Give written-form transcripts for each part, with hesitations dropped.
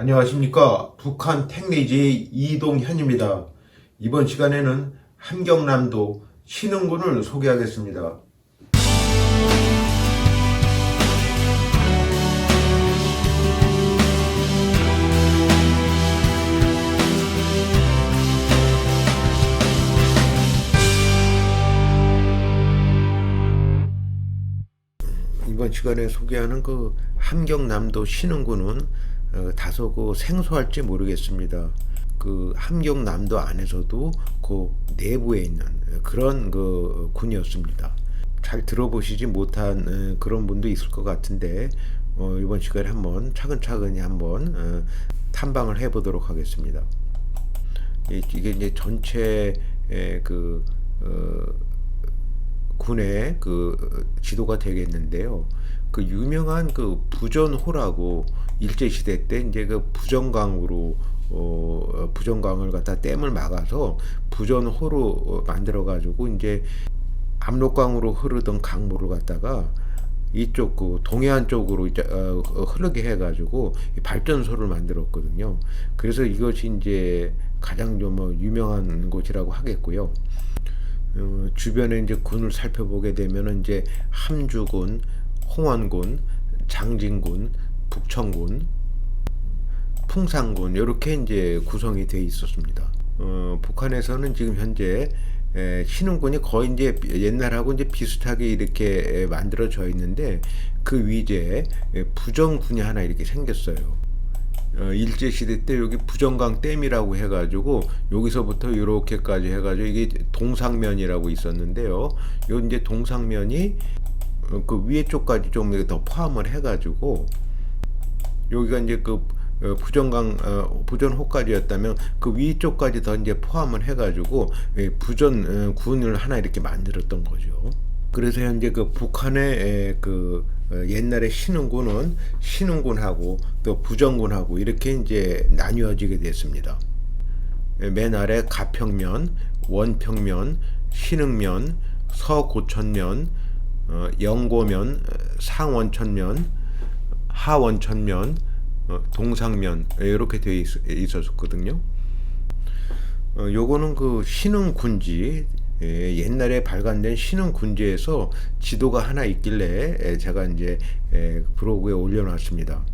안녕하십니까. 북한 택내지의 이동현입니다. 이번 시간에는 함경남도 신흥군을 소개하겠습니다. 이번 시간에 소개하는 그 함경남도 신흥군은 다소 생소할지 모르겠습니다. 그 함경남도 안에서도 그 내부에 있는 그런 그 군이었습니다. 잘 들어보시지 못한 그런 분도 있을 것 같은데 이번 시간에 한번 차근차근히 한번 탐방을 해보도록 하겠습니다. 이게 이제 전체 그 군의 그 지도가 되겠는데요. 그 유명한 그 부전호라고 일제 시대 때 이제 그 부전강으로 부전강을 갖다 댐을 막아서 부전호로 만들어 가지고 이제 압록강으로 흐르던 강물을 갖다가 이쪽 그 동해안 쪽으로 이제 흐르게 해가지고 발전소를 만들었거든요. 그래서 이것이 이제 가장 좀 유명한 곳이라고 하겠고요. 주변에 이제 군을 살펴보게 되면은 이제 함주군, 홍원군, 장진군, 북천군, 풍산군 이렇게 이제 구성이 되어 있었습니다. 북한에서는 지금 현재 신흥군이 거의 이제 옛날하고 이제 비슷하게 이렇게 만들어져 있는데 그 위에 부정군이 하나 이렇게 생겼어요. 일제 시대 때 여기 부정강 댐이라고 해가지고 여기서부터 이렇게까지 해가지고 이게 동상면이라고 있었는데요. 요 이제 동상면이 그 위에 쪽까지 좀 더 포함을 해가지고 여기가 이제 그 부정강 부전호까지였다면 그 위쪽까지 더 이제 포함을 해가지고 부전군을 하나 이렇게 만들었던 거죠. 그래서 현재 그 북한의 그 옛날에 신흥군은 신흥군하고 또 부정군하고 이렇게 이제 나뉘어지게 됐습니다. 맨 아래 가평면, 원평면, 신흥면, 서고천면, 영고면, 상원천면, 하원천면, 동상면 이렇게 되어 있었거든요. 요거는 그 신흥군지 옛날에 발간된 신흥군지에서 지도가 하나 있길래 제가 이제 브로그에 올려놨습니다.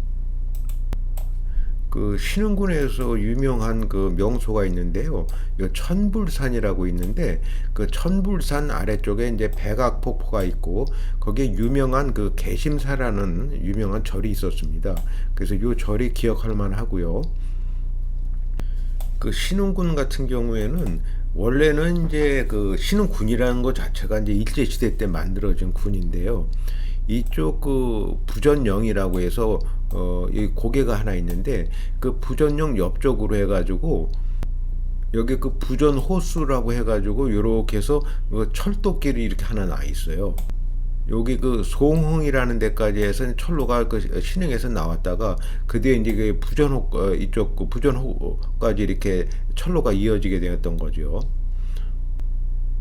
그 신흥군에서 유명한 그 명소가 있는데요. 요 천불산이라고 있는데 그 천불산 아래쪽에 이제 백악폭포가 있고 거기에 유명한 그 개심사라는 유명한 절이 있었습니다. 그래서 요 절이 기억할 만하고요. 그 신흥군 같은 경우에는 원래는 이제 그 신흥군이라는 것 자체가 이제 일제 시대 때 만들어진 군인데요. 이쪽 그 부전령이라고 해서 이 고개가 하나 있는데 그 부전령 옆쪽으로 해가지고 여기 그 부전 호수라고 해가지고 요렇게 해서 그 철도길이 이렇게 하나 나 있어요. 여기 그 송흥이라는 데까지 해서 철로가 그 신흥에서 나왔다가 그 뒤에 이제 그 부전호 이쪽 그 부전호까지 이렇게 철로가 이어지게 되었던 거죠.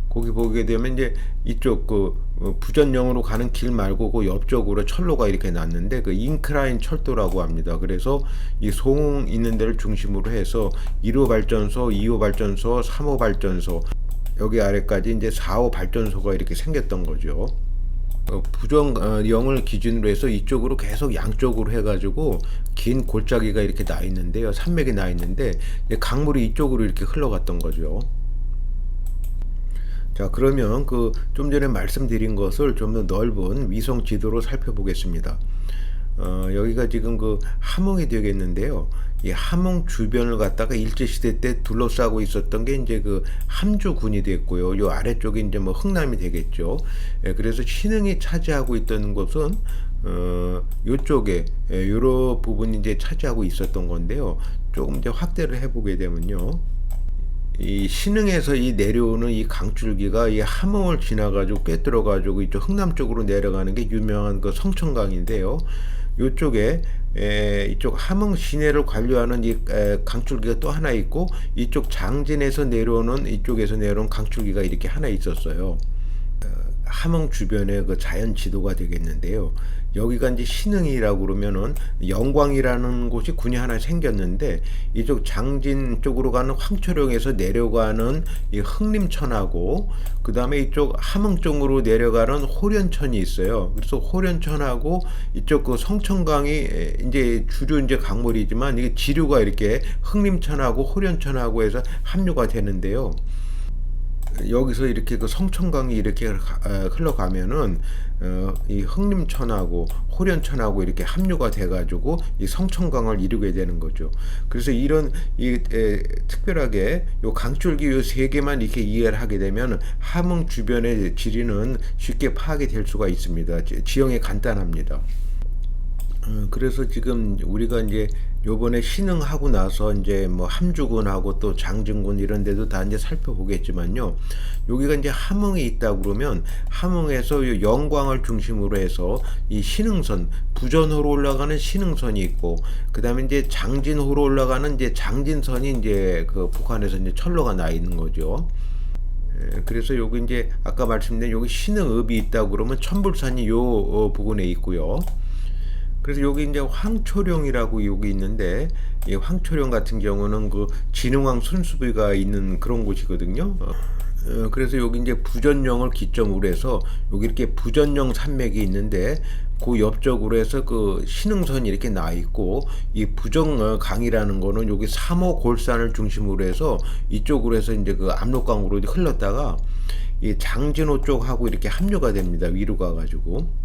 거기 보게 되면 이제 이쪽 그 부전령으로 가는 길 말고 그 옆쪽으로 철로가 이렇게 났는데 그 인크라인 철도라고 합니다. 그래서 이 송흥 있는 데를 중심으로 해서 1호 발전소, 2호 발전소, 3호 발전소 여기 아래까지 이제 4호 발전소가 이렇게 생겼던 거죠. 부정령을 기준으로 해서 이쪽으로 계속 양쪽으로 해가지고 긴 골짜기가 이렇게 나 있는데요. 산맥이 나 있는데 강물이 이쪽으로 이렇게 흘러갔던 거죠. 자, 그러면 그 좀 전에 말씀드린 것을 좀 더 넓은 위성 지도로 살펴보겠습니다. 여기가 지금 그 함흥이 되겠는데요. 이 함흥 주변을 갖다가 일제시대 때 둘러싸고 있었던 게 이제 그 함주군이 됐고요. 요 아래쪽이 이제 뭐 흥남이 되겠죠. 그래서 신흥이 차지하고 있던 곳은 요쪽에 요런 부분이 이제 차지하고 있었던 건데요. 조금 이제 확대를 해보게 되면요. 이 신흥에서 이 내려오는 이 강줄기가 이 함흥을 지나가지고 꿰뚫어가지고 이쪽 흥남 쪽으로 내려가는 게 유명한 그 성천강인데요. 이쪽에 이쪽 함흥 시내를 관료하는 이 강줄기가 또 하나 있고 이쪽 장진에서 내려오는 이쪽에서 내려오는 강줄기가 이렇게 하나 있었어요. 함흥 주변의 그 자연 지도가 되겠는데요. 여기가 이제 신흥이라고 그러면은 영광이라는 곳이 군이 하나 생겼는데, 이쪽 장진 쪽으로 가는 황초령에서 내려가는 이 흥림천하고, 그 다음에 이쪽 함흥 쪽으로 내려가는 호련천이 있어요. 그래서 호련천하고 이쪽 그 성천강이 이제 주류 이제 강물이지만, 이게 지류가 이렇게 흥림천하고 호련천하고 해서 합류가 되는데요. 여기서 이렇게 그 성천강이 이렇게 흘러가면은 이 흥림천하고 호련천하고 이렇게 합류가 돼가지고 이 성천강을 이루게 되는 거죠. 그래서 이런 특별하게 요 강줄기 요 세 개만 이렇게 이해를 하게 되면 함흥 주변의 지리는 쉽게 파악이 될 수가 있습니다. 지형이 간단합니다. 그래서 지금 우리가 이제 요번에 신흥하고 나서 이제 뭐 함주군하고 또 장진군 이런 데도 다 이제 살펴보겠지만요. 여기가 이제 함흥에 있다 그러면 함흥에서 영광을 중심으로 해서 이 신흥선, 부전호로 올라가는 신흥선이 있고, 그다음에 이제 장진호로 올라가는 이제 장진선이 이제 그 북한에서 이제 철로가 나 있는 거죠. 그래서 여기 이제 아까 말씀드린 여기 신흥읍이 있다 그러면 천불산이 요 부근에 있고요. 그래서 여기 이제 황초령이라고 여기 있는데, 이 황초령 같은 경우는 그 진흥왕 순수비가 있는 그런 곳이거든요. 그래서 여기 이제 부전령을 기점으로 해서 여기 이렇게 부전령 산맥이 있는데, 그 옆쪽으로 해서 그 신흥선이 이렇게 나 있고, 이 부정강이라는 거는 여기 3호 골산을 중심으로 해서 이쪽으로 해서 이제 그 압록강으로 흘렀다가 이 장진호 쪽하고 이렇게 합류가 됩니다. 위로 가가지고.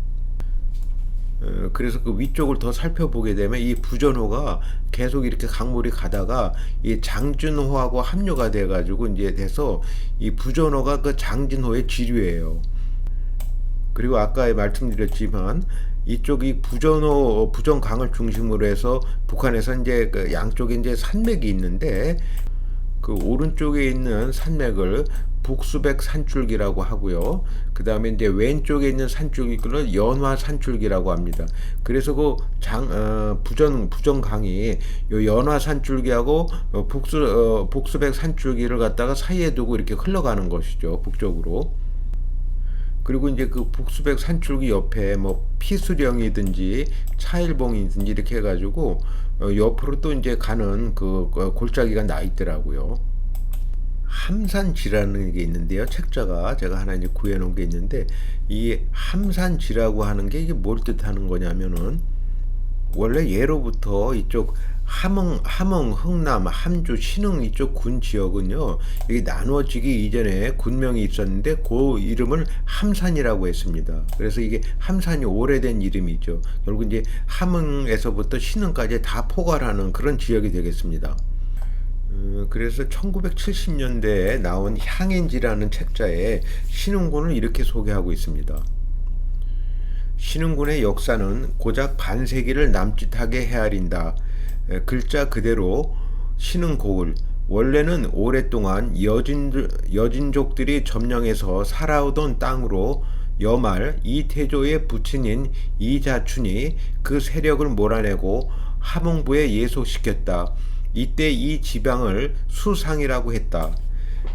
그래서 그 위쪽을 더 살펴보게 되면 이 부전호가 계속 이렇게 강물이 가다가 이 장진호하고 합류가 돼가지고 이제 돼서 이 부전호가 그 장진호의 지류예요. 그리고 아까 말씀드렸지만 이쪽이 부전강을 중심으로 해서 북한에서 이제 그 양쪽에 이제 산맥이 있는데, 그 오른쪽에 있는 산맥을 북수백 산줄기라고 하고요. 그 다음에 이제 왼쪽에 있는 산줄기를 연화 산줄기라고 합니다. 그래서 그 부전강이 요 연화 산줄기하고 북수백 산줄기를 갖다가 사이에 두고 이렇게 흘러가는 것이죠. 북쪽으로. 그리고 이제 그 북수백 산줄기 옆에 뭐 피수령이든지 차일봉이든지 이렇게 해가지고 옆으로 또 이제 가는 그 골짜기가 나 있더라고요. 함산지라는 게 있는데요. 책자가 제가 하나 이제 구해놓은 게 있는데, 이 함산지라고 하는 게 이게 뭘 뜻하는 거냐면은, 원래 예로부터 이쪽 함흥, 흥남, 함주, 신흥 이쪽 군 지역은요, 이게 나누어지기 이전에 군명이 있었는데 그 이름을 함산이라고 했습니다. 그래서 이게 함산이 오래된 이름이죠. 결국 이제 함흥에서부터 신흥까지 다 포괄하는 그런 지역이 되겠습니다. 그래서 1970년대에 나온 향인지라는 책자에 신흥군을 이렇게 소개하고 있습니다. 신흥군의 역사는 고작 반세기를 남짓하게 헤아린다. 글자 그대로 신흥고을, 원래는 오랫동안 여진족들이 점령해서 살아오던 땅으로 여말 이태조의 부친인 이자춘이 그 세력을 몰아내고 함흥부에 예속시켰다. 이때 이 지방을 수상이라고 했다.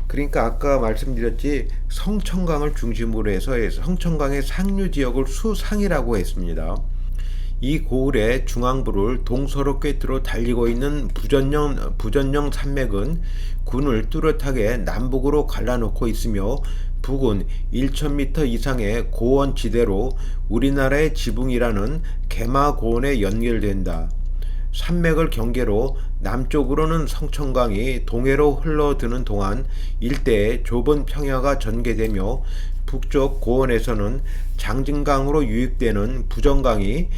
그러니까 아까 말씀드렸지, 성천강을 중심으로 해서 성천강의 상류 지역을 수상이라고 했습니다. 이 고을의 중앙부를 동서로 꿰뚫어 달리고 있는 부전령 산맥은 군을 뚜렷하게 남북으로 갈라놓고 있으며, 북은 1000m 이상의 고원지대로 우리나라의 지붕이라는 개마고원에 연결된다. 산맥을 경계로 남쪽으로는 성천강이 동해로 흘러드는 동안 일대에 좁은 평야가 전개되며, 북쪽 고원에서는 장진강으로 유입되는 부정강이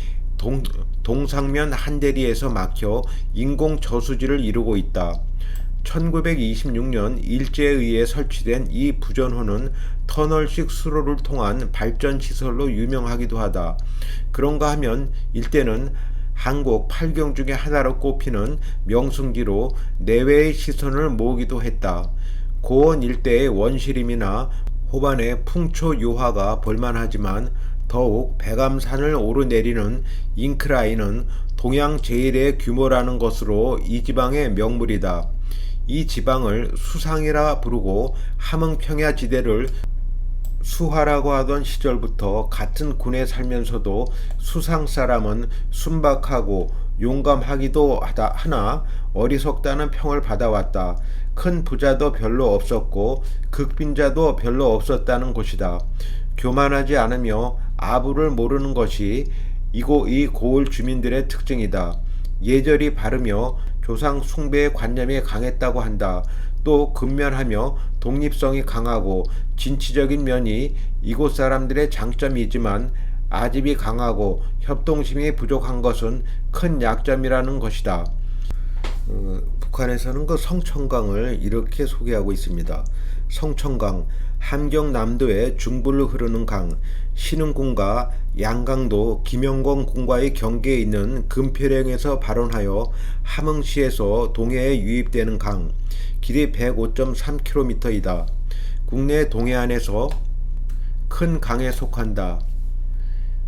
동상면 한대리에서 막혀 인공 저수지를 이루고 있다. 1926년 일제에 의해 설치된 이 부전호는 터널식 수로를 통한 발전 시설로 유명하기도 하다. 그런가 하면 일대는 한국 8경 중에 하나로 꼽히는 명승지로 내외의 시선을 모으기도 했다. 고원 일대의 원시림이나 호반의 풍초 요하가 볼만하지만, 더욱 백암산을 오르내리는 잉크라인은 동양 제1의 규모라는 것으로 이 지방의 명물이다. 이 지방을 수상이라 부르고 함흥평야 지대를 수하라고 하던 시절부터 같은 군에 살면서도 수상 사람은 순박하고 용감하기도 하나 어리석다는 평을 받아왔다. 큰 부자도 별로 없었고 극빈자도 별로 없었다는 것이다. 교만하지 않으며 아부를 모르는 것이 이 고을 주민들의 특징이다. 예절이 바르며 조상 숭배의 관념이 강했다고 한다. 또 근면하며 독립성이 강하고 진취적인 면이 이곳 사람들의 장점이지만 아집이 강하고 협동심이 부족한 것은 큰 약점이라는 것이다. 북한에서는 그 성천강을 이렇게 소개하고 있습니다. 성천강, 함경남도의 중부를 흐르는 강, 신흥군과 양강도 김영건군과의 경계에 있는 금표령에서 발원하여 함흥시에서 동해에 유입되는 강, 길이 105.3km이다. 국내 동해안에서 큰 강에 속한다.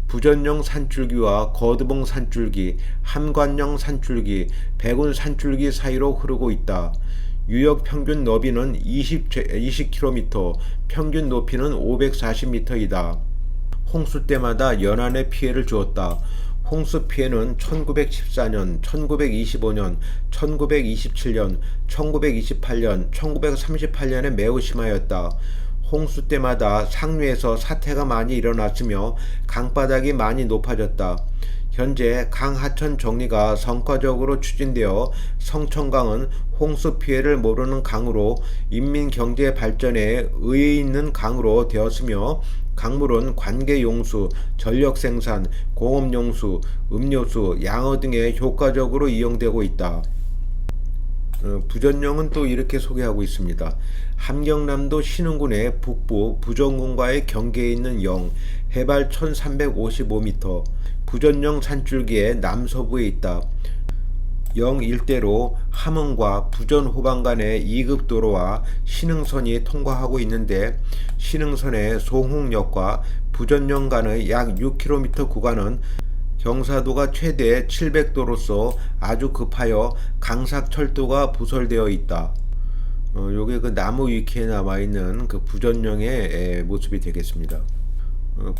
부전용 산줄기와 거두봉 산줄기, 함관령 산줄기, 백운 산줄기 사이로 흐르고 있다. 유역 평균 너비는 20km, 평균 높이는 540m이다. 홍수 때마다 연안에 피해를 주었다. 홍수 피해는 1914년, 1925년, 1927년, 1928년, 1938년에 매우 심하였다. 홍수 때마다 상류에서 사태가 많이 일어났으며 강바닥이 많이 높아졌다. 현재 강 하천 정리가 성과적으로 추진되어 성천강은 홍수 피해를 모르는 강으로 인민 경제 발전에 의의 있는 강으로 되었으며 강물은 관계용수, 전력생산, 공업용수, 음료수, 양어 등에 효과적으로 이용되고 있다. 부전령은 또 이렇게 소개하고 있습니다. 함경남도 신흥군의 북부 부전군과의 경계에 있는 영, 해발 1355m, 부전령 산줄기의 남서부에 있다. 영 일대로 함흥과 부전 호반 간의 2급 도로와 신흥선이 통과하고 있는데 신흥선의 송흥역과 부전령 간의 약 6km 구간은 경사도가 최대 700도로서 아주 급하여 강삭철도가 부설되어 있다. 요게 그 나무 위키에 나와 있는 그 부전령의 모습이 되겠습니다.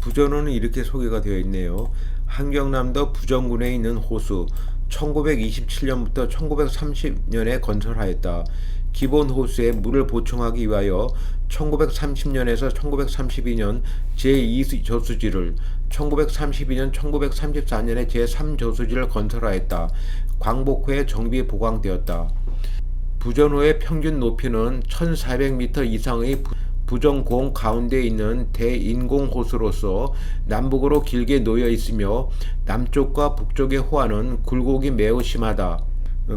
부전호는 이렇게 소개가 되어 있네요. 함경남도 부전군에 있는 호수 1927년부터 1930년에 건설하였다. 기본 호수에 물을 보충하기 위하여 1930년에서 1932년 제2저수지를 1932년 1934년에 제3저수지를 건설하였다. 광복 후에 정비 보강되었다. 부전호의 평균 높이는 1400m 이상의 부전공 가운데 있는 대인공 호수로서 남북으로 길게 놓여 있으며 남쪽과 북쪽의 호화는 굴곡이 매우 심하다.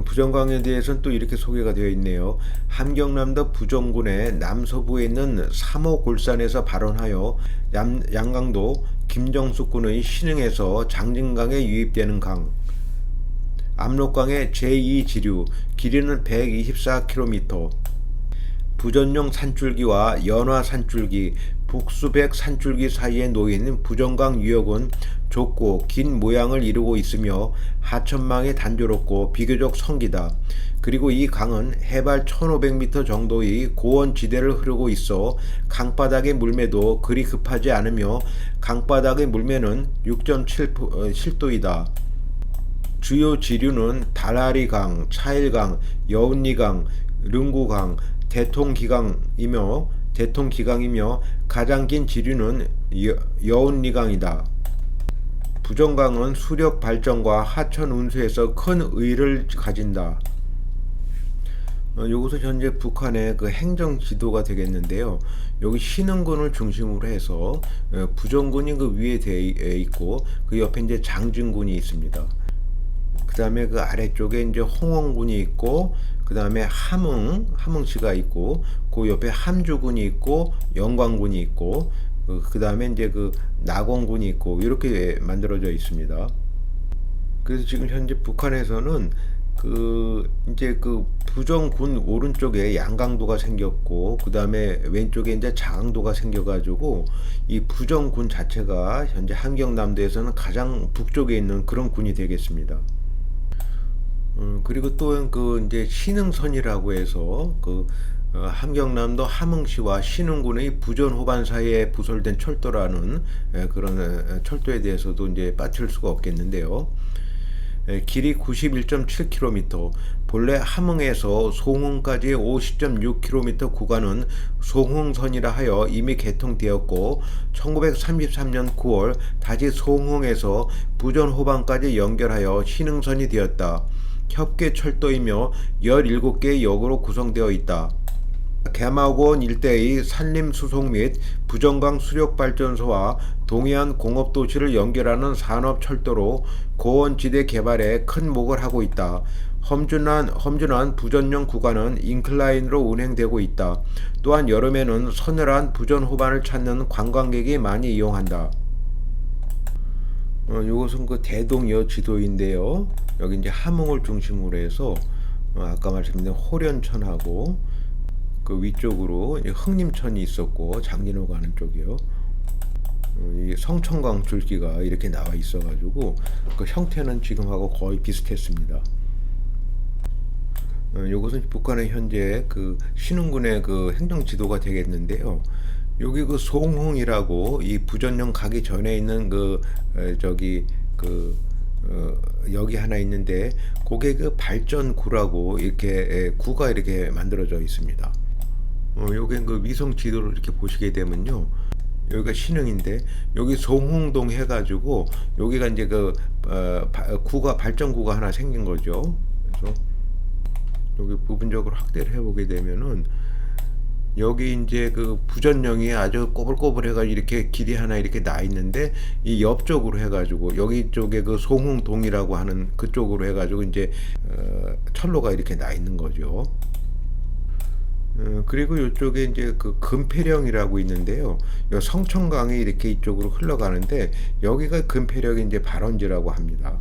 부전강에 대해서는 또 이렇게 소개가 되어 있네요. 함경남도 부전군의 남서부에 있는 3호 골산에서 발원하여 양강도 김정숙군의 신흥에서 장진강에 유입되는 강. 압록강의 제2지류, 길이는 124km. 부전용 산줄기와 연화 산줄기, 북수백 산줄기 사이에 놓인 부전강 유역은 좁고 긴 모양을 이루고 있으며 하천망이 단조롭고 비교적 성기다. 그리고 이 강은 해발 1500m 정도의 고원지대를 흐르고 있어 강바닥의 물매도 그리 급하지 않으며 강바닥의 물매는 6.7도이다. 주요 지류는 다라리강, 차일강, 여운리강, 릉구강, 대통기강이며 가장 긴 지류는 여운리강이다. 부전강은 수력 발전과 하천 운수에서 큰 의의를 가진다. 이것은 현재 북한의 그 행정 지도가 되겠는데요. 여기 신흥군을 중심으로 해서 부전군이 그 위에 돼 있고 그 옆에 이제 장진군이 있습니다. 그 다음에 그 아래쪽에 이제 홍원군이 있고 그 다음에 함흥시가 있고 그 옆에 함주군이 있고 영광군이 있고 그 다음에 이제 그 낙원군이 있고 이렇게 만들어져 있습니다. 그래서 지금 현재 북한에서는 이제 그 부전군 오른쪽에 양강도가 생겼고 그 다음에 왼쪽에 이제 자강도가 생겨가지고 이 부전군 자체가 현재 함경남도에서는 가장 북쪽에 있는 그런 군이 되겠습니다. 그리고 또 그 이제 신흥선이라고 해서 그 함경남도 함흥시와 신흥군의 부전 호반 사이에 부설된 철도라는 그런 철도에 대해서도 이제 빠뜨릴 수가 없겠는데요. 길이 91.7km, 본래 함흥에서 송흥까지의 50.6km 구간은 송흥선이라 하여 이미 개통되었고 1933년 9월 다시 송흥에서 부전호반까지 연결하여 신흥선이 되었다. 협계철도이며 17개의 역으로 구성되어 있다. 개마고원 일대의 산림수송 및 부정강 수력발전소와 동해안 공업도시를 연결하는 산업철도로 고원지대 개발에 큰 목을 하고 있다. 험준한 부전용 구간은 인클라인으로 운행되고 있다. 또한 여름에는 서늘한 부전 호반을 찾는 관광객이 많이 이용한다. 이것은 그 대동여 지도인데요. 여기 이제 함흥을 중심으로 해서 아까 말씀드린 호련천하고 그 위쪽으로 흥림천이 있었고 장진호 가는 쪽이요. 이 성천강 줄기가 이렇게 나와 있어가지고 그 형태는 지금하고 거의 비슷했습니다. 이것은 북한의 현재 그 신흥군의 그 행정 지도가 되겠는데요. 여기 그 송흥이라고 이 부전령 가기 전에 있는 그 저기 그 여기 하나 있는데 그게 그 발전구라고 이렇게 구가 이렇게 만들어져 있습니다. 요게 그 위성 지도를 이렇게 보시게 되면요. 여기가 신흥인데 여기 송흥동 해가지고 여기가 이제 그 구가 발전구가 하나 생긴 거죠. 그래서 여기 부분적으로 확대를 해보게 되면은 여기 이제 그 부전령이 아주 꼬불꼬불해가 이렇게 길이 하나 이렇게 나 있는데 이 옆쪽으로 해가지고 여기 쪽에 그 송흥동이라고 하는 그쪽으로 해가지고 이제 철로가 이렇게 나 있는 거죠. 그리고 이쪽에 이제 그 금폐령이라고 있는데요. 요 성천강이 이렇게 이쪽으로 흘러가는데 여기가 금폐령의 이제 발원지라고 합니다.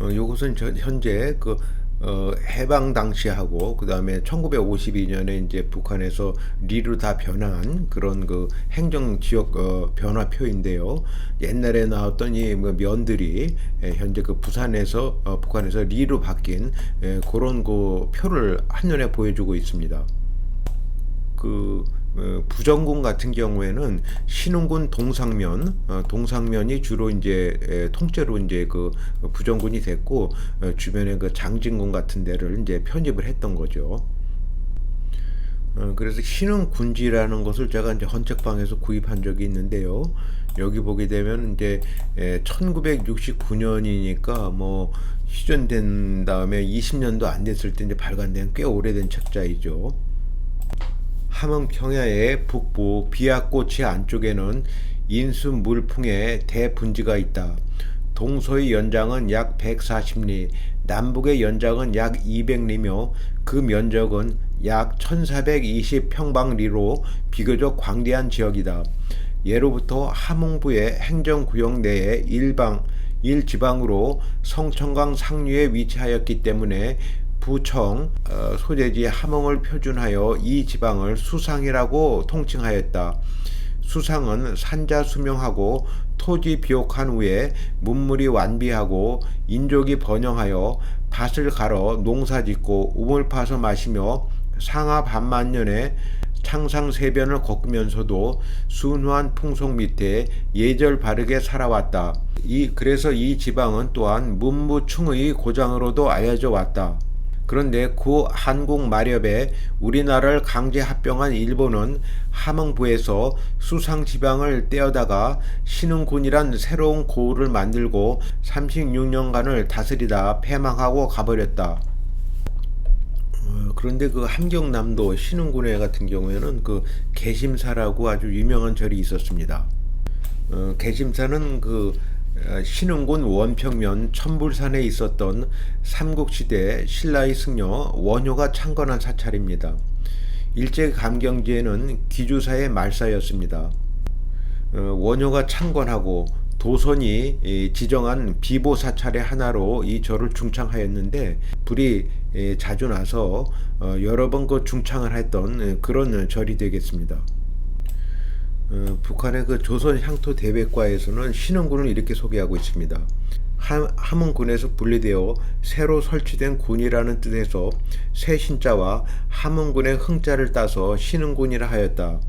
요것은 현재 그 해방 당시하고 그 다음에 1952년에 이제 북한에서 리로 다 변한 그런 그 행정 지역 변화표인데요. 옛날에 나왔던 이 뭐 면들이 현재 그 부산에서 북한에서 리로 바뀐 그런 그 표를 한눈에 보여주고 있습니다. 그 부정군 같은 경우에는 신흥군 동상면이 주로 이제 통째로 이제 그 부정군이 됐고 주변에 그 장진군 같은 데를 이제 편입을 했던 거죠. 그래서 신흥군지라는 것을 제가 이제 헌책방에서 구입한 적이 있는데요. 여기 보게 되면 이제 1969년이니까 뭐 시전된 다음에 20년도 안 됐을 때 이제 발간된 꽤 오래된 책자이죠. 함흥 평야의 북부 비악고치 안쪽에는 인수 물풍의 대분지가 있다. 동서의 연장은 약 140리, 남북의 연장은 약 200리며 그 면적은 약 1420평방리로 비교적 광대한 지역이다. 예로부터 함흥부의 행정구역 내의 일지방으로 성천강 상류에 위치하였기 때문에 부청 소재지 함흥을 표준하여 이 지방을 수상이라고 통칭하였다. 수상은 산자 수명하고 토지 비옥한 후에 문물이 완비하고 인족이 번영하여 밭을 갈아 농사짓고 우물 파서 마시며 상하 반만년에 창상세변을 겪으면서도 순후한 풍속 밑에 예절 바르게 살아왔다. 그래서 이 지방은 또한 문무충의 고장으로도 알려져 왔다. 그런데 구 한국 마렵에 우리나라를 강제 합병한 일본은 함흥부에서 수상지방을 떼어다가 신흥군이란 새로운 고을을 만들고 36년간을 다스리다 패망하고 가버렸다. 그런데 그 함경남도 신흥군에 같은 경우에는 그 개심사라고 아주 유명한 절이 있었습니다. 개심사는 그 신흥군 원평면 천불산에 있었던 삼국시대 신라의 승려 원효가 창건한 사찰입니다. 일제감경지에는 기주사의 말사였습니다. 원효가 창건하고 도선이 지정한 비보 사찰의 하나로 이 절을 중창하였는데 불이 자주 나서 여러 번 그 중창을 했던 그런 절이 되겠습니다. 북한의 그 조선 향토 대백과에서는 신흥군을 이렇게 소개하고 있습니다. 함흥군에서 분리되어 새로 설치된 군이라는 뜻에서 새 신자와 함흥군의 흥자를 따서 신흥군이라 하였다.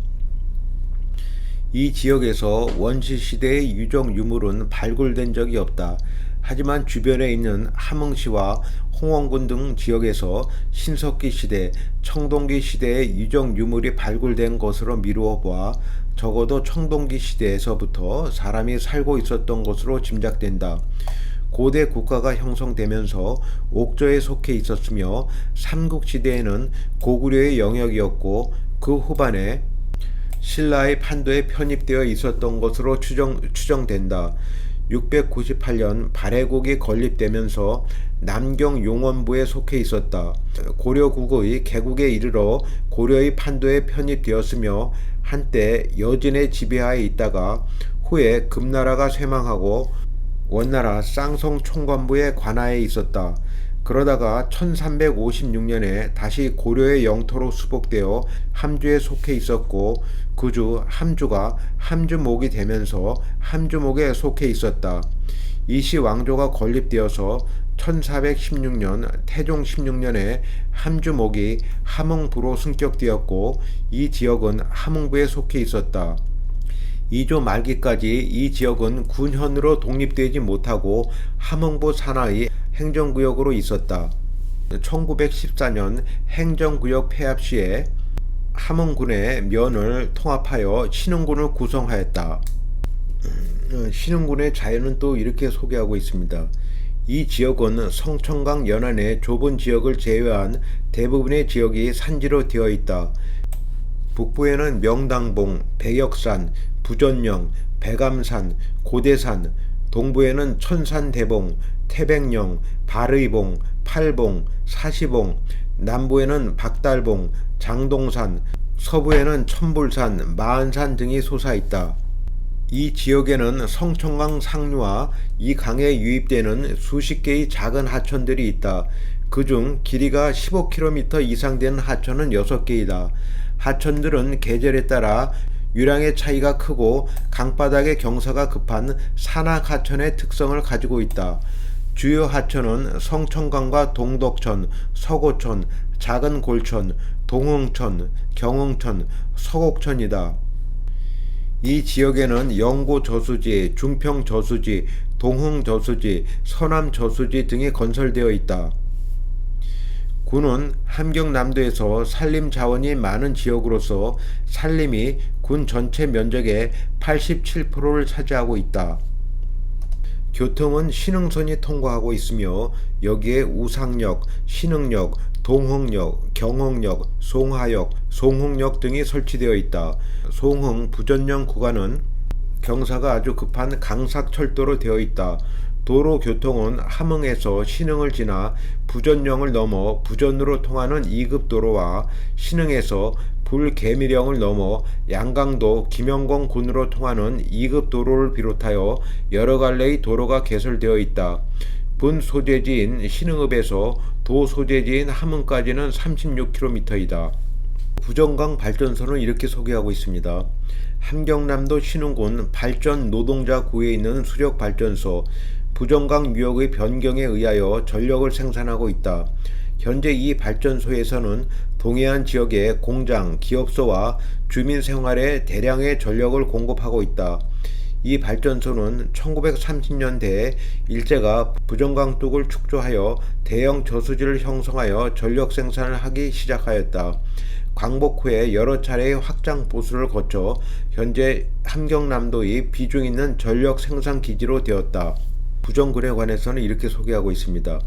이 지역에서 원시시대의 유적 유물은 발굴된 적이 없다. 하지만 주변에 있는 함흥시와 홍원군 등 지역에서 신석기 시대, 청동기 시대의 유적 유물이 발굴된 것으로 미루어 보아 적어도 청동기 시대에서부터 사람이 살고 있었던 것으로 짐작된다. 고대 국가가 형성되면서 옥저에 속해 있었으며 삼국시대에는 고구려의 영역이었고 그 후반에 신라의 판도에 편입되어 있었던 것으로 추정된다. 698년 발해국이 건립되면서 남경 용원부에 속해 있었다. 고려국의 개국에 이르러 고려의 판도에 편입되었으며 한때 여진의 지배하에 있다가 후에 금나라가 쇠망하고 원나라 쌍성 총관부의 관하에 있었다. 그러다가 1356년에 다시 고려의 영토로 수복되어 함주에 속해 있었고 그주 함주가 함주목이 되면서 함주목에 속해 있었다. 이시 왕조가 건립되어서 1416년 태종 16년에 함주목이 함흥부로 승격되었고 이 지역은 함흥부에 속해 있었다. 2조 말기까지 이 지역은 군현으로 독립되지 못하고 함흥부 산하의 행정구역으로 있었다. 1914년 행정구역 폐합 시에 함흥군의 면을 통합하여 신흥군을 구성하였다. 신흥군의 자연은 또 이렇게 소개하고 있습니다. 이 지역은 성천강 연안의 좁은 지역을 제외한 대부분의 지역이 산지로 되어 있다. 북부에는 명당봉, 백역산, 부전령, 백암산, 고대산, 동부에는 천산대봉, 태백령, 발의봉, 팔봉, 사시봉, 남부에는 박달봉, 장동산, 서부에는 천불산, 마한산 등이 솟아있다. 이 지역에는 성천강 상류와 이 강에 유입되는 수십 개의 작은 하천들이 있다. 그중 길이가 15km 이상 되는 하천은 6개이다. 하천들은 계절에 따라 유량의 차이가 크고 강바닥의 경사가 급한 산악하천의 특성을 가지고 있다. 주요 하천은 성천강과 동덕천, 서고천, 작은 골천, 동흥천, 경흥천, 서곡천이다. 이 지역에는 영고저수지, 중평저수지, 동흥저수지, 서남저수지 등이 건설되어 있다. 군은 함경남도에서 산림 자원이 많은 지역으로서 산림이 군 전체 면적의 87%를 차지하고 있다. 교통은 신흥선이 통과하고 있으며 여기에 우상역, 신흥역, 동흥역, 경흥역, 송하역, 송흥역 등이 설치되어 있다. 송흥 부전령 구간은 경사가 아주 급한 강삭철도로 되어 있다. 도로 교통은 함흥에서 신흥을 지나 부전령을 넘어 부전으로 통하는 2급 도로와 신흥에서 불개미령을 넘어 양강도 김영권 군으로 통하는 2급 도로를 비롯하여 여러 갈래의 도로가 개설되어 있다. 분 소재지인 신흥읍에서 도 소재지인 함흥까지는 36km이다. 부전강 발전소는 이렇게 소개하고 있습니다. 함경남도 신흥군 발전 노동자 구에 있는 수력 발전소, 부전강 유역의 변경에 의하여 전력을 생산하고 있다. 현재 이 발전소에서는 동해안 지역의 공장, 기업소와 주민 생활에 대량의 전력을 공급하고 있다. 이 발전소는 1930년대에 일제가 부전강 뚝을 축조하여 대형 저수지를 형성하여 전력 생산을 하기 시작하였다. 광복 후에 여러 차례의 확장 보수를 거쳐 현재 함경남도의 비중 있는 전력 생산 기지로 되었다. 부전군에 관해서는 이렇게 소개하고 있습니다.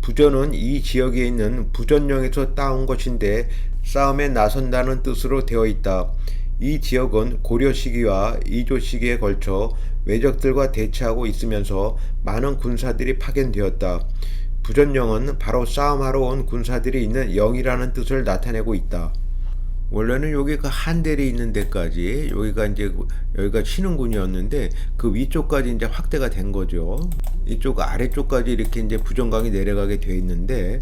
부전은 이 지역에 있는 부전령에서 따온 것인데 싸움에 나선다는 뜻으로 되어 있다. 이 지역은 고려 시기와 이조 시기에 걸쳐 외적들과 대치하고 있으면서 많은 군사들이 파견되었다. 부전령은 바로 싸움하러 온 군사들이 있는 영이라는 뜻을 나타내고 있다. 원래는 여기가 한대리 있는 데까지 여기가 신흥군이었는데 그 위쪽까지 이제 확대가 된 거죠. 이쪽 아래쪽까지 이렇게 이제 부전강이 내려가게 돼 있는데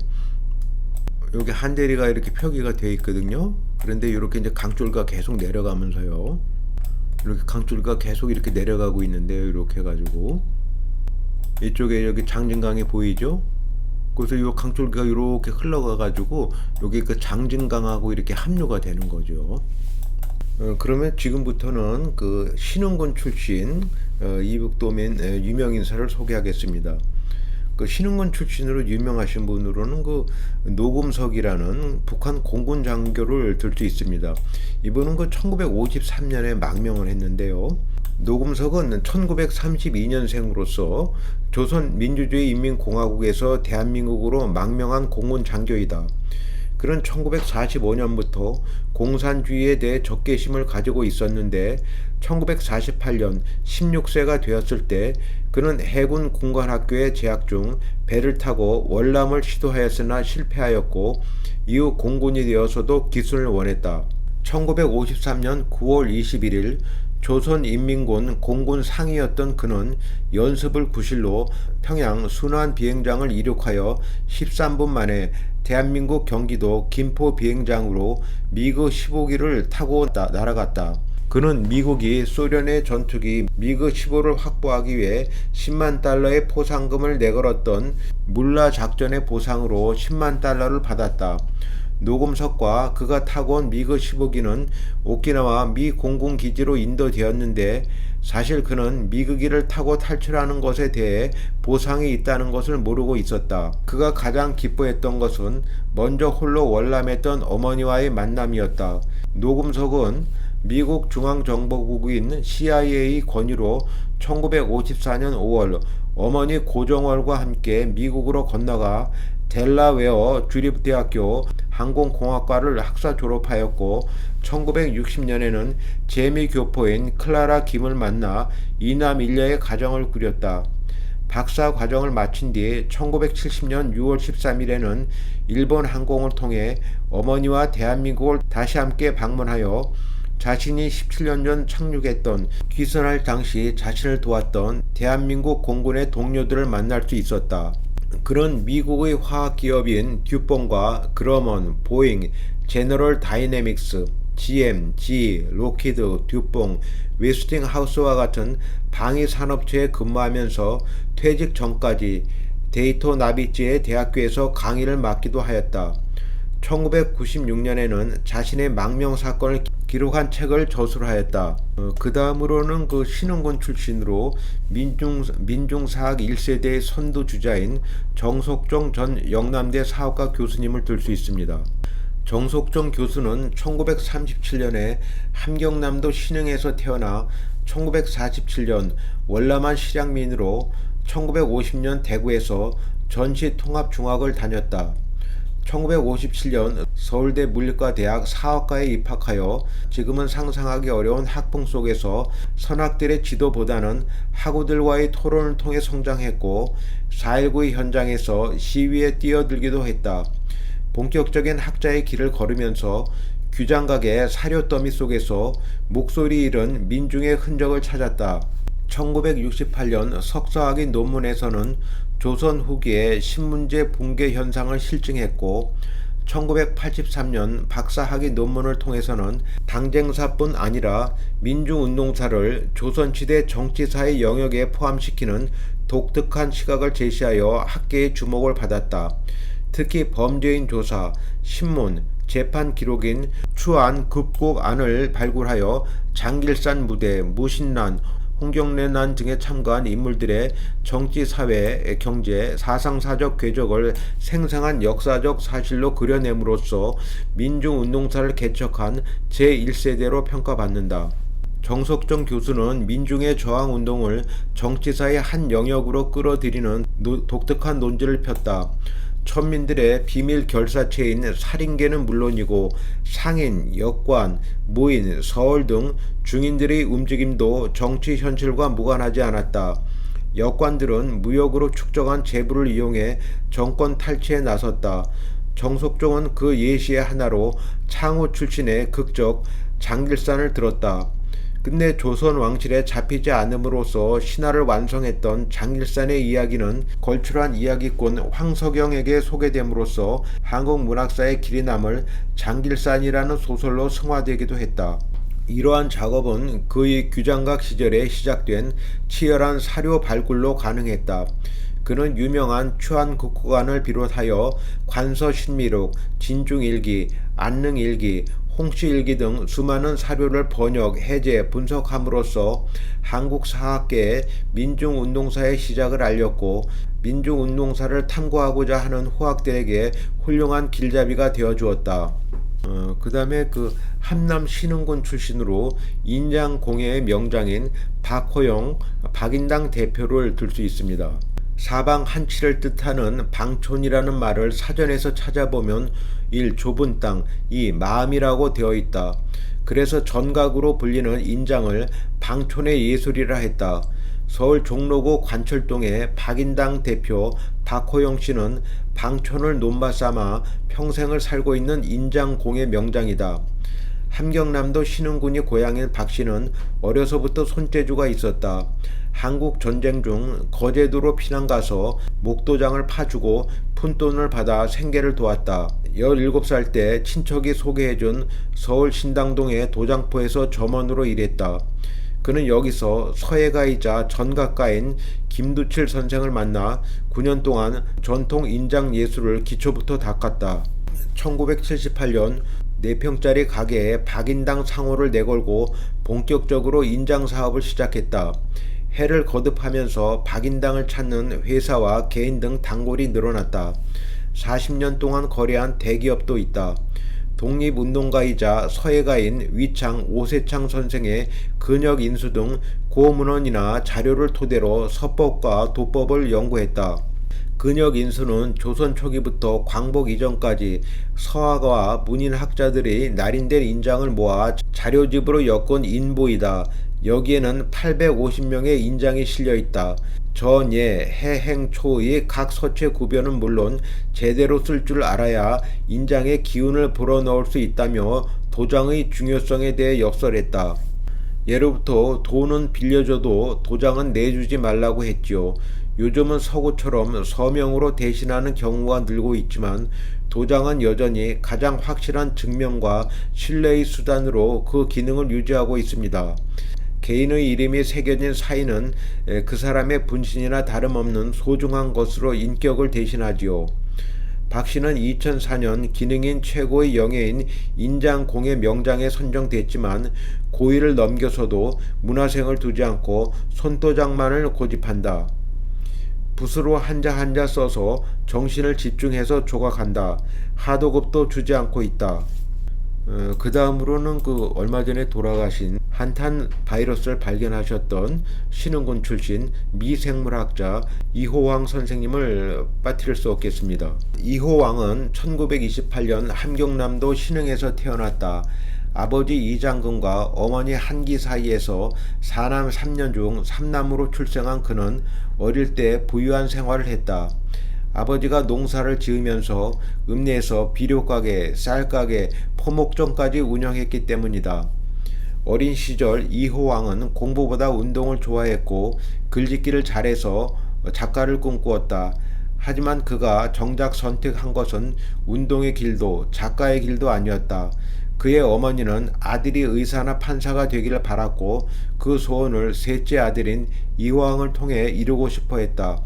여기 한대리가 이렇게 표기가 돼 있거든요. 그런데 이렇게 이제 강줄기가 계속 내려가면서요. 이렇게 강줄기가 계속 이렇게 내려가고 있는데요. 이렇게 해가지고 이쪽에 여기 장진강이 보이죠? 그래서 이 강줄기가 이렇게 흘러가 가지고 여기 그 장진강하고 이렇게 합류가 되는 거죠. 그러면 지금부터는 그 신흥군 출신 이북도민 유명 인사를 소개하겠습니다. 그 신흥군 출신으로 유명하신 분으로는 그 노금석이라는 북한 공군 장교를 들 수 있습니다. 이분은 그 1953년에 망명을 했는데요. 노금석은 1932년생으로서 조선민주주의인민공화국에서 대한민국으로 망명한 공군 장교이다. 그는 1945년부터 공산주의에 대해 적개심을 가지고 있었는데 1948년 16세가 되었을 때 그는 해군 군관학교에 재학 중 배를 타고 월남을 시도하였으나 실패하였고 이후 공군이 되어서도 기순을 원했다. 1953년 9월 21일 조선인민군 공군 상위였던 그는 연습을 구실로 평양 순환 비행장을 이륙하여 13분 만에 대한민국 경기도 김포 비행장으로 미그 15기를 타고 날아갔다. 그는 미국이 소련의 전투기 미그 15를 확보하기 위해 10만 달러의 포상금을 내걸었던 물라 작전의 보상으로 10만 달러를 받았다. 노금석과 그가 타고 온 미그 15기는 오키나와 미 공군 기지로 인도되었는데 사실 그는 미그기를 타고 탈출하는 것에 대해 보상이 있다는 것을 모르고 있었다. 그가 가장 기뻐했던 것은 먼저 홀로 월남했던 어머니와의 만남이었다. 노금석은 미국 중앙정보국인 CIA 권유로 1954년 5월 어머니 고정월과 함께 미국으로 건너가 델라웨어 주립대학교 항공공학과를 학사 졸업하였고 1960년에는 재미교포인 클라라 김을 만나 이남 일녀의 가정을 꾸렸다. 박사 과정을 마친 뒤 1970년 6월 13일에는 일본 항공을 통해 어머니와 대한민국을 다시 함께 방문하여 자신이 17년 전 착륙했던 귀순할 당시 자신을 도왔던 대한민국 공군의 동료들을 만날 수 있었다. 그는 미국의 화학기업인 듀퐁과 그러먼, 보잉, 제너럴 다이내믹스, GM, GE, 로키드, 듀퐁, 웨스팅하우스와 같은 방위산업체에 근무하면서 퇴직 전까지 데이터 나비지의 대학교에서 강의를 맡기도 하였다. 1996년에는 자신의 망명 사건을 기록한 책을 저술하였다. 그 다음으로는 그 신흥군 출신으로 민중사학 1세대의 선두주자인 정석정 전 영남대 사학과 교수님을 들 수 있습니다. 정석정 교수는 1937년에 함경남도 신흥에서 태어나 1947년 월남한 실향민으로 1950년 대구에서 전시통합중학을 다녔다. 1957년 서울대 물리과대학 사학과에 입학하여 지금은 상상하기 어려운 학풍 속에서 선학들의 지도보다는 학우들과의 토론을 통해 성장했고 4.19의 현장에서 시위에 뛰어들기도 했다. 본격적인 학자의 길을 걸으면서 규장각의 사료 더미 속에서 목소리 잃은 민중의 흔적을 찾았다. 1968년 석사학위 논문에서는 조선 후기의 신문제 붕괴 현상을 실증했고 1983년 박사학위 논문을 통해서는 당쟁사뿐 아니라 민중운동사를 조선시대 정치사의 영역에 포함시키는 독특한 시각을 제시하여 학계의 주목을 받았다. 특히 범죄인 조사, 신문, 재판 기록인 추안 급곡안을 발굴하여 장길산 무대, 무신난, 홍경래난 등에 참가한 인물들의 정치, 사회, 경제, 사상사적 궤적을 생생한 역사적 사실로 그려냄으로써 민중운동사를 개척한 제1세대로 평가받는다. 정석정 교수는 민중의 저항운동을 정치사의 한 영역으로 끌어들이는 독특한 논지를 폈다. 천민들의 비밀 결사체인 살인계는 물론이고 상인, 역관, 무인, 서울 등 중인들의 움직임도 정치 현실과 무관하지 않았다. 역관들은 무역으로 축적한 재물을 이용해 정권 탈취에 나섰다. 정석종은 그 예시의 하나로 창우 출신의 극적 장길산을 들었다. 끝내 조선 왕실에 잡히지 않음으로써 신화를 완성했던 장길산의 이야기는 걸출한 이야기꾼 황석영에게 소개됨으로써 한국 문학사의 길이 남을 장길산이라는 소설로 승화되기도 했다. 이러한 작업은 그의 규장각 시절에 시작된 치열한 사료 발굴로 가능했다. 그는 유명한 추한국고관을 비롯하여 관서신미록, 진중일기, 안능일기, 홍씨일기 등 수많은 사료를 번역, 해제, 분석함으로써 한국 사학계에 민중운동사의 시작을 알렸고 민중운동사를 탐구하고자 하는 후학들에게 훌륭한 길잡이가 되어주었다. 그 다음에 그 함남 신흥군 출신으로 인장공예의 명장인 박호영 박인당 대표를 들 수 있습니다. 사방 한치를 뜻하는 방촌이라는 말을 사전에서 찾아보면 1. 좁은 땅, 2. 마음이라고 되어 있다. 그래서 전각으로 불리는 인장을 방촌의 예술이라 했다. 서울 종로구 관철동의 박인당 대표 박호영 씨는 방촌을 논밭 삼아 평생을 살고 있는 인장공예 명장이다. 함경남도 신흥군이 고향인 박 씨는 어려서부터 손재주가 있었다. 한국 전쟁 중 거제도로 피난 가서 목도장을 파주고 푼돈을 받아 생계를 도왔다. 17살 때 친척이 소개해준 서울 신당동의 도장포에서 점원으로 일했다. 그는 여기서 서예가이자 전각가인 김두칠 선생을 만나 9년 동안 전통 인장 예술을 기초부터 닦았다. 1978년 4평짜리 가게에 박인당 상호를 내걸고 본격적으로 인장 사업을 시작했다. 해를 거듭하면서 박인당을 찾는 회사와 개인 등 단골이 늘어났다. 40년 동안 거래한 대기업도 있다. 독립운동가이자 서예가인 위창 오세창 선생의 근역 인수 등 고문헌이나 자료를 토대로 서법과 도법을 연구했다. 근역 인수는 조선 초기부터 광복 이전까지 서학과 문인 학자들이 날인된 인장을 모아 자료집으로 엮은 인보이다. 여기에는 850명의 인장이 실려있다. 전, 예, 해, 행, 초의 각 서체 구별은 물론 제대로 쓸 줄 알아야 인장의 기운을 불어넣을 수 있다며 도장의 중요성에 대해 역설했다. 예로부터 돈은 빌려줘도 도장은 내주지 말라고 했지요. 요즘은 서구처럼 서명으로 대신하는 경우가 늘고 있지만 도장은 여전히 가장 확실한 증명과 신뢰의 수단으로 그 기능을 유지하고 있습니다. 개인의 이름이 새겨진 사인은 그 사람의 분신이나 다름없는 소중한 것으로 인격을 대신하지요. 박 씨는 2004년 기능인 최고의 영예인 인장공예 명장에 선정됐지만 고2를 넘겨서도 문화생을 두지 않고 손도장만을 고집한다. 붓으로 한자 한자 써서 정신을 집중해서 조각한다. 하도급도 주지 않고 있다. 그 다음으로는 그 얼마 전에 돌아가신 한탄 바이러스를 발견하셨던 신흥군 출신 미생물학자 이호왕 선생님을 빠뜨릴 수 없겠습니다. 이호왕은 1928년 함경남도 신흥에서 태어났다. 아버지 이장근과 어머니 한기 사이에서 4남 3년 중 3남으로 출생한 그는 어릴 때 부유한 생활을 했다. 아버지가 농사를 지으면서 읍내에서 비료가게, 쌀가게, 포목점까지 운영했기 때문이다. 어린 시절 이호왕은 공부보다 운동을 좋아했고 글짓기를 잘해서 작가를 꿈꾸었다. 하지만 그가 정작 선택한 것은 운동의 길도 작가의 길도 아니었다. 그의 어머니는 아들이 의사나 판사가 되기를 바랐고 그 소원을 셋째 아들인 이호왕을 통해 이루고 싶어 했다.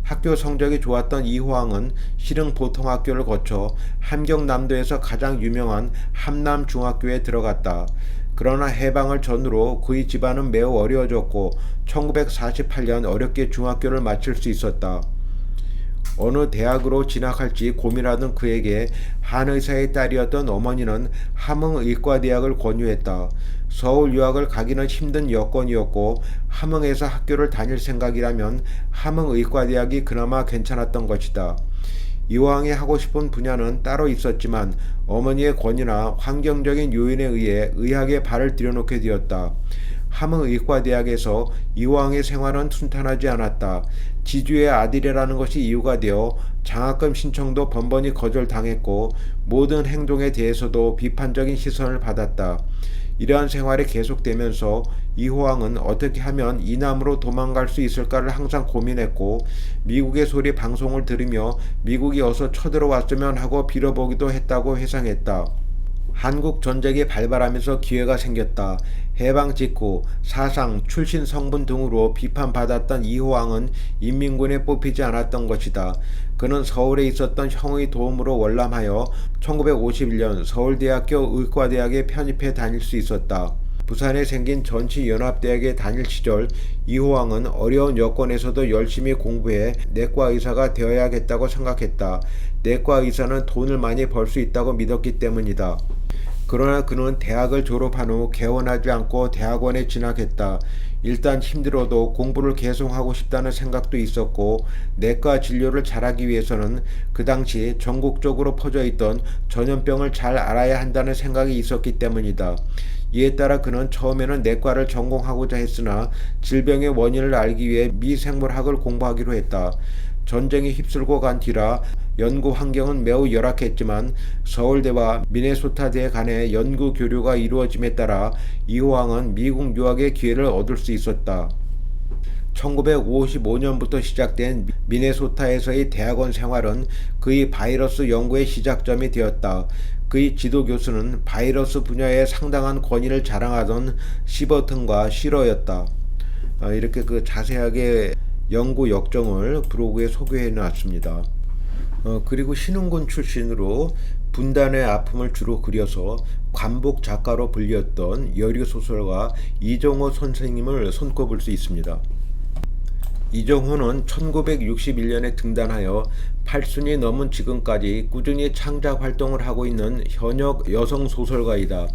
학교 성적이 좋았던 이호왕은 실흥보통학교를 거쳐 함경남도에서 가장 유명한 함남중학교에 들어갔다. 그러나 해방을 전후로 그의 집안은 매우 어려워졌고 1948년 어렵게 중학교를 마칠 수 있었다. 어느 대학으로 진학할지 고민하던 그에게 한의사의 딸이었던 어머니는 함흥의과대학을 권유했다. 서울 유학을 가기는 힘든 여건이었고 함흥에서 학교를 다닐 생각이라면 함흥의과대학이 그나마 괜찮았던 것이다. 이호왕이 하고 싶은 분야는 따로 있었지만 어머니의 권유나 환경적인 요인에 의해 의학에 발을 들여놓게 되었다. 함흥의과대학에서 이호왕의 생활은 순탄하지 않았다. 지주의 아들이라는 것이 이유가 되어 장학금 신청도 번번이 거절당했고 모든 행동에 대해서도 비판적인 시선을 받았다. 이러한 생활이 계속되면서 이호왕은 어떻게 하면 이남으로 도망갈 수 있을까를 항상 고민했고 미국의 소리 방송을 들으며 미국이 어서 쳐들어왔으면 하고 빌어보기도 했다고 회상했다. 한국 전쟁이 발발하면서 기회가 생겼다. 해방 직후 사상, 출신 성분 등으로 비판받았던 이호왕은 인민군에 뽑히지 않았던 것이다. 그는 서울에 있었던 형의 도움으로 월남하여 1951년 서울대학교 의과대학에 편입해 다닐 수 있었다. 부산에 생긴 전치연합대학에 다닐 시절 이호왕은 어려운 여건에서도 열심히 공부해 내과 의사가 되어야겠다고 생각했다. 내과 의사는 돈을 많이 벌 수 있다고 믿었기 때문이다. 그러나 그는 대학을 졸업한 후 개원하지 않고 대학원에 진학했다. 일단 힘들어도 공부를 계속하고 싶다는 생각도 있었고, 내과 진료를 잘하기 위해서는 그 당시 전국적으로 퍼져 있던 전염병을 잘 알아야 한다는 생각이 있었기 때문이다. 이에 따라 그는 처음에는 내과를 전공하고자 했으나 질병의 원인을 알기 위해 미생물학을 공부하기로 했다. 전쟁이 휩쓸고 간 뒤라 연구 환경은 매우 열악했지만 서울대와 미네소타대 간의 연구 교류가 이루어짐에 따라 이호왕은 미국 유학의 기회를 얻을 수 있었다. 1955년부터 시작된 미네소타에서의 대학원 생활은 그의 바이러스 연구의 시작점이 되었다. 그의 지도 교수는 바이러스 분야에 상당한 권위를 자랑하던 시버튼과 시러였다. 이렇게 자세하게 연구 역정을 브로그에 소개해 놨습니다. 그리고 신흥군 출신으로 분단의 아픔을 주로 그려서 관복 작가로 불렸던 여류 소설가 이정호 선생님을 손꼽을 수 있습니다. 이정호는 1961년에 등단하여 80이 넘은 지금까지 꾸준히 창작 활동을 하고 있는 현역 여성 소설가이다.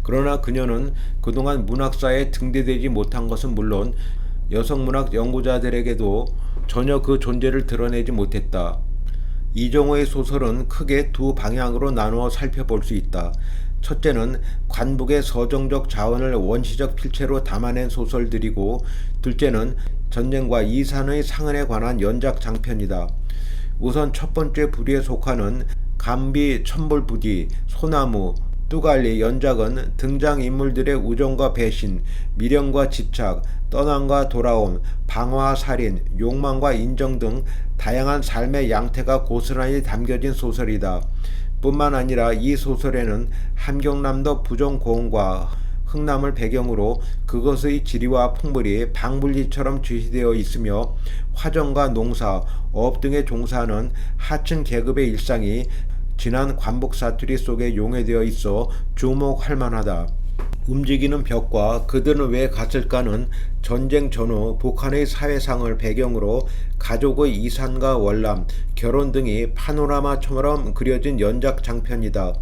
그러나 그녀는 그동안 문학사에 등재되지 못한 것은 물론 여성문학 연구자들에게도 전혀 그 존재를 드러내지 못했다. 이정호의 소설은 크게 두 방향으로 나누어 살펴볼 수 있다. 첫째는 관북의 서정적 자원을 원시적 필체로 담아낸 소설들이고, 둘째는 전쟁과 이산의 상흔에 관한 연작 장편이다. 우선 첫 번째 부류에 속하는 감비, 천벌부디, 소나무, 뚜갈리 연작은 등장인물들의 우정과 배신, 미련과 집착, 떠남과 돌아옴, 방화, 살인, 욕망과 인정 등 다양한 삶의 양태가 고스란히 담겨진 소설이다. 뿐만 아니라 이 소설에는 함경남도 부정고흥과 흥남을 배경으로 그것의 지리와 풍물이 방불리처럼 제시되어 있으며 화정과 농사, 어업 등에 종사하는 하층 계급의 일상이 지난 관복 사투리 속에 용해되어 있어 주목할 만하다. 움직이는 벽과 그들은 왜 갔을까는 전쟁 전후 북한의 사회상을 배경으로 가족의 이산과 월남, 결혼 등이 파노라마처럼 그려진 연작 장편이다.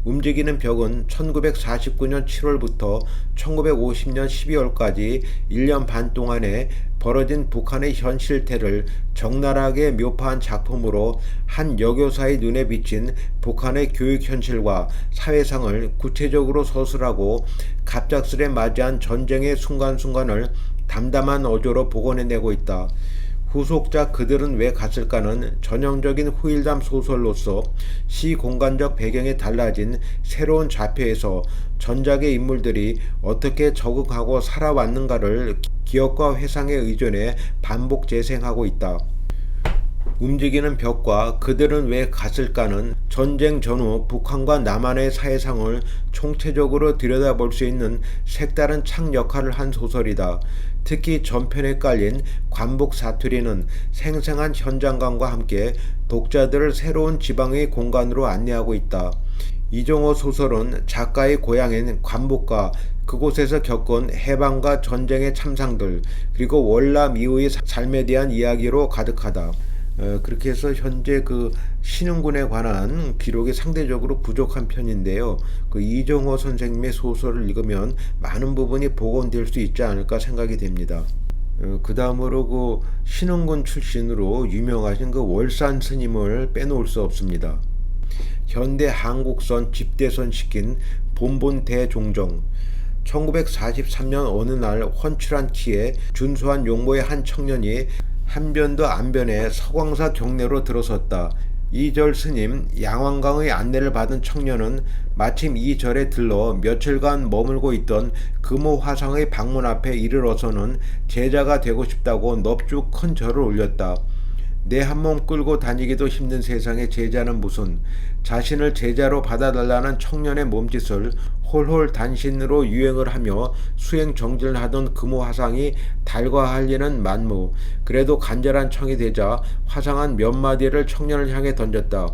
움직이는 벽은 1949년 7월부터 1950년 12월까지 1년 반 동안에 벌어진 북한의 현실태를 적나라하게 묘사한 작품으로 한 여교사의 눈에 비친 북한의 교육 현실과 사회상을 구체적으로 서술하고 갑작스레 맞이한 전쟁의 순간순간을 담담한 어조로 복원해내고 있다. 후속작 그들은 왜 갔을까는 전형적인 후일담 소설로서 시공간적 배경이 달라진 새로운 좌표에서 전작의 인물들이 어떻게 적응하고 살아왔는가를 기억과 회상에 의존해 반복 재생하고 있다. 움직이는 벽과 그들은 왜 갔을까는 전쟁 전후 북한과 남한의 사회상을 총체적으로 들여다볼 수 있는 색다른 창 역할을 한 소설이다. 특히 전편에 깔린 관복 사투리는 생생한 현장감과 함께 독자들을 새로운 지방의 공간으로 안내하고 있다. 이정호 소설은 작가의 고향인 관복과 그곳에서 겪은 해방과 전쟁의 참상들, 그리고 월남 이후의 삶에 대한 이야기로 가득하다. 그렇게 해서 현재 신흥군에 관한 기록이 상대적으로 부족한 편인데요. 이정호 선생님의 소설을 읽으면 많은 부분이 복원될 수 있지 않을까 생각이 됩니다. 그 다음으로 신흥군 출신으로 유명하신 월산 스님을 빼놓을 수 없습니다. 현대 한국선 집대선 시킨 본본 대종정. 1943년 어느 날 훤칠한 키에 준수한 용모의 한 청년이 한변도 안변에 서광사 경내로 들어섰다. 이절 스님 양왕강의 안내를 받은 청년은 마침 이 절에 들러 며칠간 머물고 있던 금호 화상의 방문 앞에 이르러서는 제자가 되고 싶다고 넙죽 큰 절을 올렸다. 내 한 몸 끌고 다니기도 힘든 세상에 제자는 무슨, 자신을 제자로 받아달라는 청년의 몸짓을 홀홀 단신으로 유행을 하며 수행 정진을 하던 금호 화상이 달과 할리는 만무. 그래도 간절한 청이 되자 화상은 몇 마디를 청년을 향해 던졌다.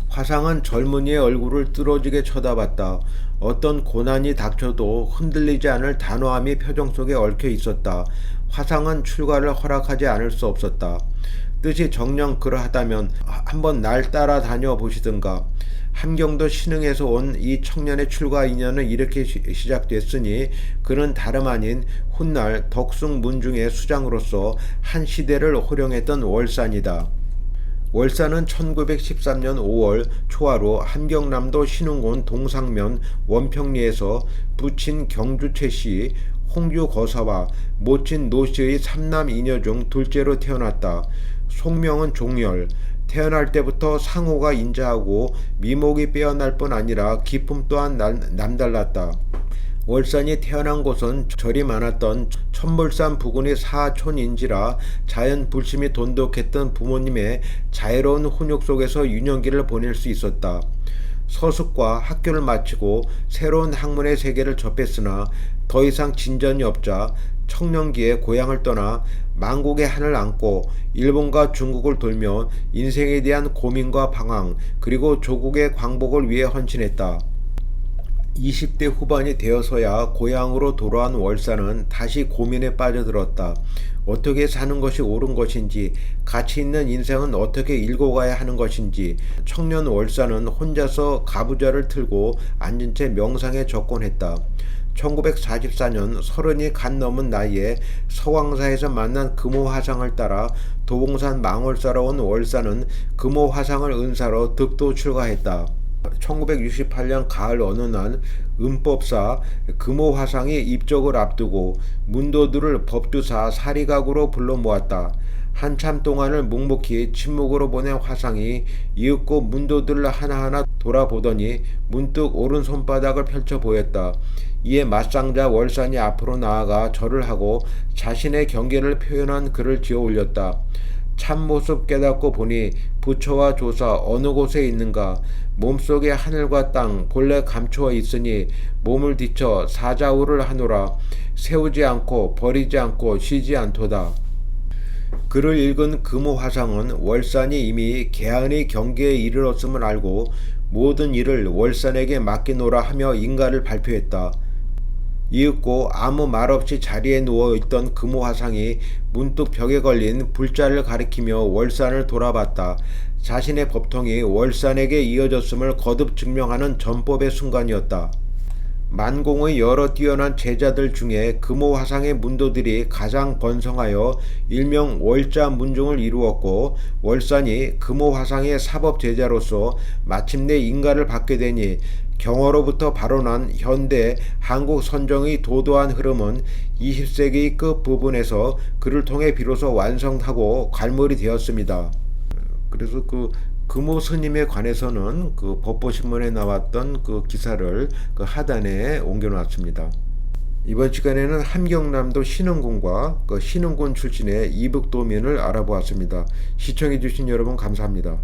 화상은 젊은이의 얼굴을 뚫어지게 쳐다봤다. 어떤 고난이 닥쳐도 흔들리지 않을 단호함이 표정 속에 얽혀 있었다. 화상은 출가를 허락하지 않을 수 없었다. 뜻이 정녕 그러하다면 한번 날 따라다녀 보시든가. 함경도 신흥에서 온 이 청년의 출가 인연은 이렇게 시작됐으니 그는 다름 아닌 훗날 덕숭 문중의 수장으로서 한 시대를 호령했던 월산이다. 월산은 1913년 5월 초하루 함경남도 신흥군 동상면 원평리에서 부친 경주 최씨, 홍주 거사와 모친 노씨의 삼남 이녀 중 둘째로 태어났다. 속명은 종열. 태어날 때부터 상호가 인자하고 미목이 빼어날 뿐 아니라 기품 또한 남달랐다. 월산이 태어난 곳은 절이 많았던 천불산 부근의 사촌인지라 자연 불심이 돈독했던 부모님의 자애로운 훈육 속에서 유년기를 보낼 수 있었다. 서숙과 학교를 마치고 새로운 학문의 세계를 접했으나 더 이상 진전이 없자 청년기에 고향을 떠나 만국의 한을 안고 일본과 중국을 돌며 인생에 대한 고민과 방황 그리고 조국의 광복을 위해 헌신했다. 20대 후반이 되어서야 고향으로 돌아온 월산은 다시 고민에 빠져들었다. 어떻게 사는 것이 옳은 것인지, 가치 있는 인생은 어떻게 읽어가야 하는 것인지. 청년 월산은 혼자서 가부좌를 틀고 앉은 채 명상에 접근했다. 1944년 30이 갓 넘은 나이에 서왕사에서 만난 금호 화상을 따라 도봉산 망월사로 온 월산은 금호 화상을 은사로 득도 출가했다. 1968년 가을 어느 날 은법사 금호 화상이 입적을 앞두고 문도들을 법주사 사리각으로 불러 모았다. 한참 동안을 묵묵히 침묵으로 보낸 화상이 이윽고 문도들을 하나하나 돌아보더니 문득 오른손바닥을 펼쳐 보였다. 이에 맞상자 월산이 앞으로 나아가 절을 하고 자신의 경계를 표현한 글을 지어 올렸다. 참모습 깨닫고 보니 부처와 조사 어느 곳에 있는가. 몸속에 하늘과 땅 본래 감추어 있으니 몸을 뒤쳐 사자우를 하노라. 세우지 않고 버리지 않고 쉬지 않도다. 글을 읽은 금호 화상은 월산이 이미 개안의 경계에 이르렀음을 알고 모든 일을 월산에게 맡기노라 하며 인가를 발표했다. 이윽고 아무 말 없이 자리에 누워있던 금호 화상이 문득 벽에 걸린 불자를 가리키며 월산을 돌아봤다. 자신의 법통이 월산에게 이어졌음을 거듭 증명하는 전법의 순간이었다. 만공의 여러 뛰어난 제자들 중에 금호 화상의 문도들이 가장 번성하여 일명 월자 문중을 이루었고 월산이 금호 화상의 사법 제자로서 마침내 인가를 받게 되니 경어로부터 발원한 현대 한국 선정의 도도한 흐름은 20세기의 끝부분에서 그를 통해 비로소 완성하고 갈물이 되었습니다. 그래서 금호 스님에 관해서는 그 법보신문에 나왔던 그 기사를 그 하단에 옮겨놨습니다. 이번 시간에는 함경남도 신흥군과 그 신흥군 출신의 이북도민을 알아보았습니다. 시청해주신 여러분 감사합니다.